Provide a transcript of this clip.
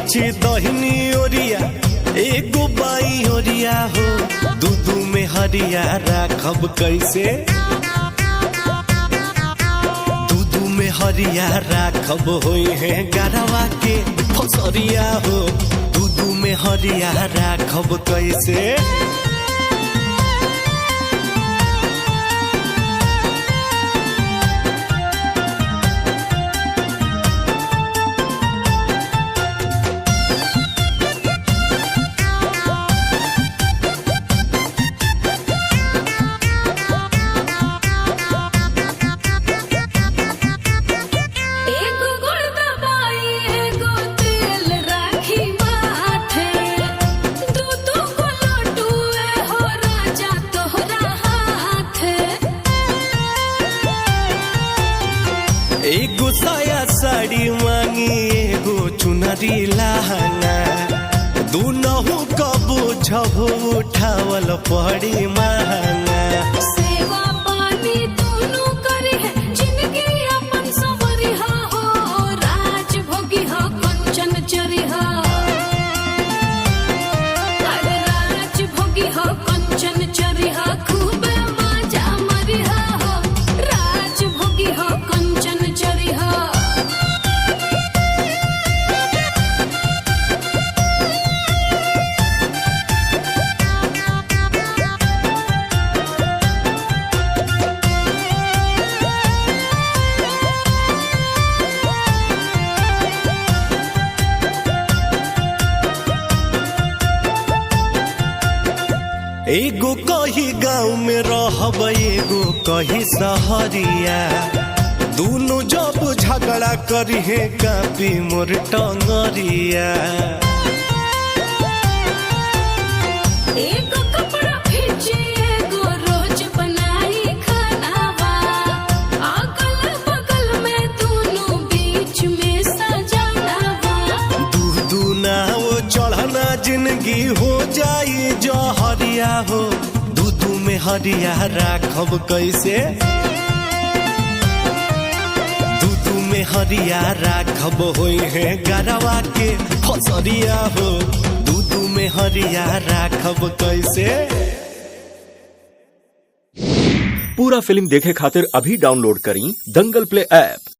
पीछे दहिनी ओरिया एगो बाई ओरिया हो, दूधू में हरिया राखब कैसे, दूधू में हरिया राखब होई है गरवा के फसरिया हो, दूधू में हरिया राखब कैसे। एगो साया साड़ी मांगी एगो चुनरी लहंगा, दूनहु कबो झबो उठावल पड़ी महंगा। सेवा पानी दोनों करी है जिंदगी अपन सवरी हो, राज भोगी हो कंचन चरी हो, अरे राज भोगी हो कंचन चरी हो, खूब मजा मरी हो, राज भोगी हो कंचन चरी हो। एगो कही गाँव में रहब एगो कही सहरिया, दोनों जब झगड़ा करी है कापी मोर टंगरिया। एगो कपड़ा खींचे एगो रोज बनाई खानावा, अगल बगल में दोनों बीच में सजानावा। दूधू ना वो चढ़ना जिंदगी हो जाई जहरिया हो, दूधू में हरिया राखब कैसे, दूधू में हरिया राखब होई है गरवा के फसरिया हो, दूधू में हरिया राखब कैसे। पूरा फिल्म देखे खातिर अभी डाउनलोड करी दंगल प्ले ऐप।